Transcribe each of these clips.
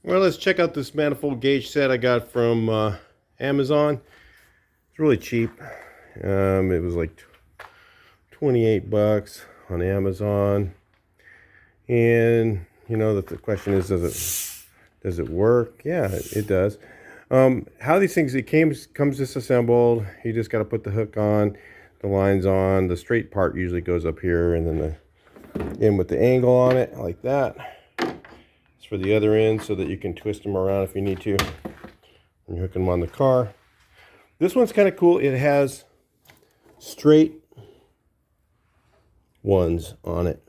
Well, let's check out this manifold gauge set I got from Amazon. It's really cheap. It was like 28 bucks on Amazon. And you know that the question is, does it work? Yeah, it does. How these things, comes disassembled. You just got to put the hook on, the lines on. The straight part usually goes up here, and then the end with the angle on it like that. It's for the other end so that you can twist them around if you need to when you're hooking them on the car. This one's kind of cool. It has straight ones on it.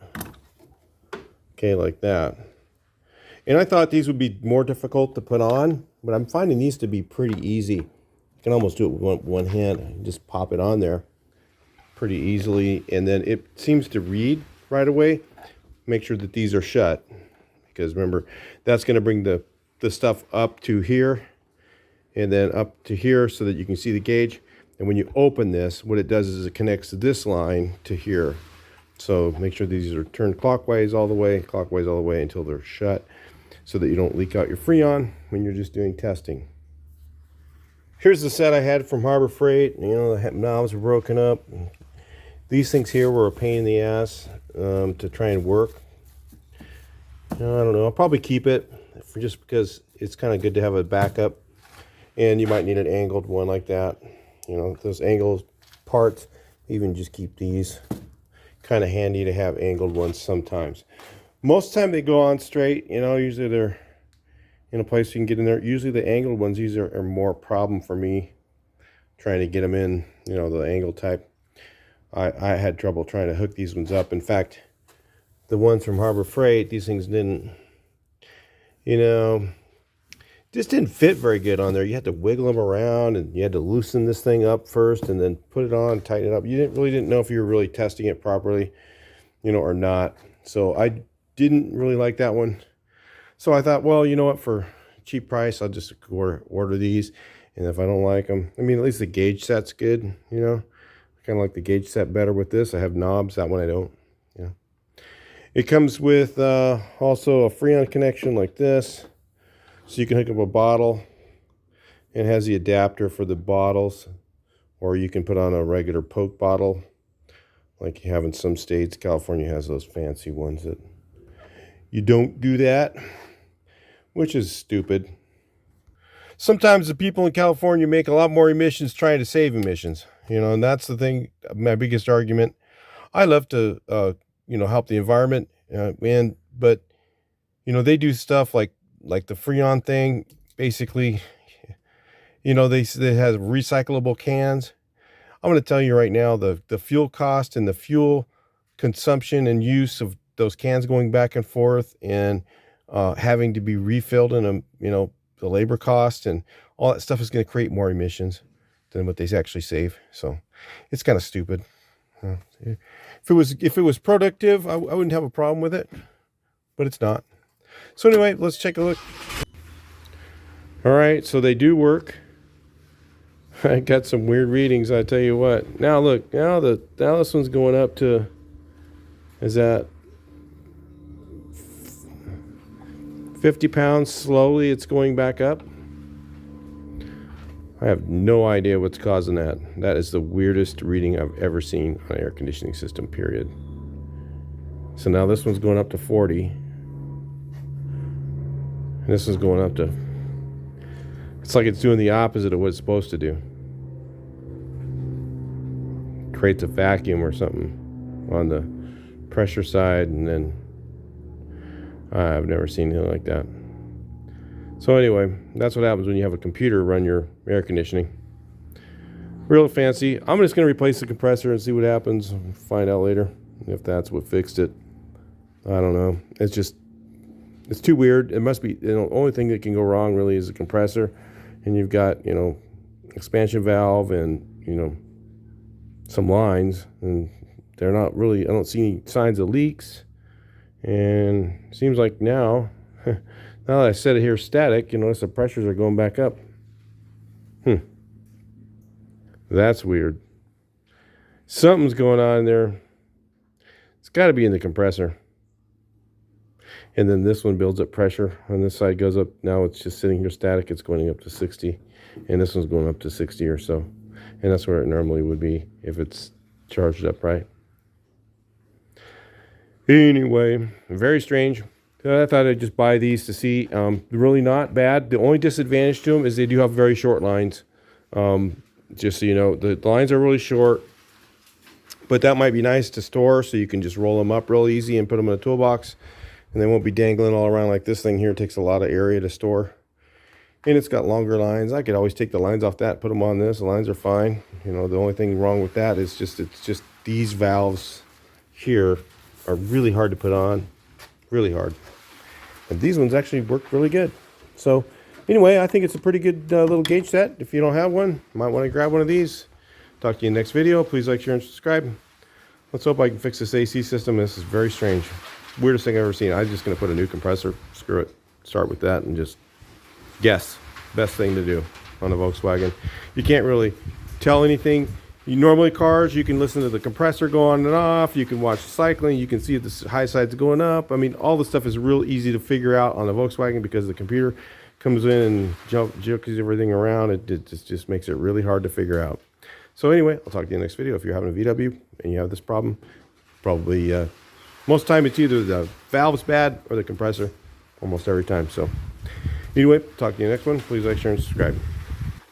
Okay, like that. And I thought these would be more difficult to put on, but I'm finding these to be pretty easy. You can almost do it with one hand. You just pop it on there pretty easily, and then it seems to read right away. Make sure that these are shut, because remember, that's going to bring the stuff up to here and then up to here so that you can see the gauge. And when you open this, what it does is it connects this line to here. So make sure these are turned clockwise all the way until they're shut, so that you don't leak out your Freon when you're just doing testing. Here's the set I had from Harbor Freight. You know, the knobs were broken up. These things here were a pain in the ass to try and work. I don't know. I'll probably keep it just because it's kind of good to have a backup, and you might need an angled one like that. You know, those angled parts, even just keep these. Kind of handy to have angled ones sometimes. Most of the time they go on straight. You know, usually they're in a place you can get in there. Usually the angled ones, these are more a problem for me trying to get them in, you know, the angle type. I had trouble trying to hook these ones up. In fact, the ones from Harbor Freight, these things didn't, you know, just didn't fit very good on there. You had to wiggle them around, and you had to loosen this thing up first and then put it on, tighten it up. You really didn't know if you were really testing it properly, you know, or not. So I didn't really like that one. So I thought, well, you know what, for a cheap price, I'll just order these. And if I don't like them, I mean, at least the gauge set's good, you know. I kind of like the gauge set better with this. I have knobs. That one I don't. Yeah. It comes with also a Freon connection like this. So you can hook up a bottle. It has the adapter for the bottles, or you can put on a regular Coke bottle like you have in some states. California has those fancy ones that you don't do that, which is stupid. Sometimes the people in California make a lot more emissions trying to save emissions, you know, and that's the thing, my biggest argument. I love to, you know, help the environment, but, you know, they do stuff like the Freon thing. Basically, you know, they have recyclable cans. I'm going to tell you right now, the fuel cost and the fuel consumption and use of those cans going back and forth, and having to be refilled in a, you know, the labor cost and all that stuff is going to create more emissions than what they actually save. So it's kind of stupid. If it was productive, I wouldn't have a problem with it, but it's not. So anyway, let's take a look. All right, so they do work. I got some weird readings, I tell you what. Now look, now this one's going up to, is that 50 pounds? Slowly it's going back up. I have no idea what's causing that. That is the weirdest reading I've ever seen on an air conditioning system, period. So now this one's going up to 40. And this is going up to, it's like it's doing the opposite of what it's supposed to do. Creates a vacuum or something on the pressure side, and then I've never seen anything like that. So anyway, that's what happens when you have a computer run your air conditioning. Real fancy. I'm just going to replace the compressor and see what happens. Find out later if that's what fixed it. I don't know. It's too weird. It must be, the only thing that can go wrong really is the compressor. And you've got, you know, expansion valve and, you know, some lines, and they're not really, I don't see any signs of leaks. And it seems like now that I set it here static, you notice the pressures are going back up. That's weird. Something's going on in there. It's got to be in the compressor. And then this one builds up pressure. On this side goes up. Now it's just sitting here static. It's going up to 60. And this one's going up to 60 or so. And that's where it normally would be if it's charged up right. Anyway, very strange. I thought I'd just buy these to see. Really not bad. The only disadvantage to them is they do have very short lines. Just so you know, the lines are really short. But that might be nice to store, so you can just roll them up real easy and put them in a toolbox. And they won't be dangling all around like this thing here. It takes a lot of area to store. And it's got longer lines. I could always take the lines off that, put them on this. The lines are fine. You know, the only thing wrong with that is it's just these valves here are really hard to put on. Really hard. And these ones actually work really good. So anyway, I think it's a pretty good little gauge set. If you don't have one, you might want to grab one of these. Talk to you in the next video. Please like, share, and subscribe. Let's hope I can fix this AC system. This is very strange. Weirdest thing I've ever seen. I'm just going to put a new compressor. Screw it. Start with that and just guess. Best thing to do on a Volkswagen. You can't really tell anything. Normally cars, you can listen to the compressor go on and off. You can watch the cycling. You can see the high sides going up. I mean, all the stuff is real easy to figure out on a Volkswagen because the computer comes in and jokes everything around. It just makes it really hard to figure out. So anyway, I'll talk to you in the next video. If you're having a VW and you have this problem, probably most of the time it's either the valve's bad or the compressor, almost every time. So anyway, talk to you in the next one. Please like, share, and subscribe.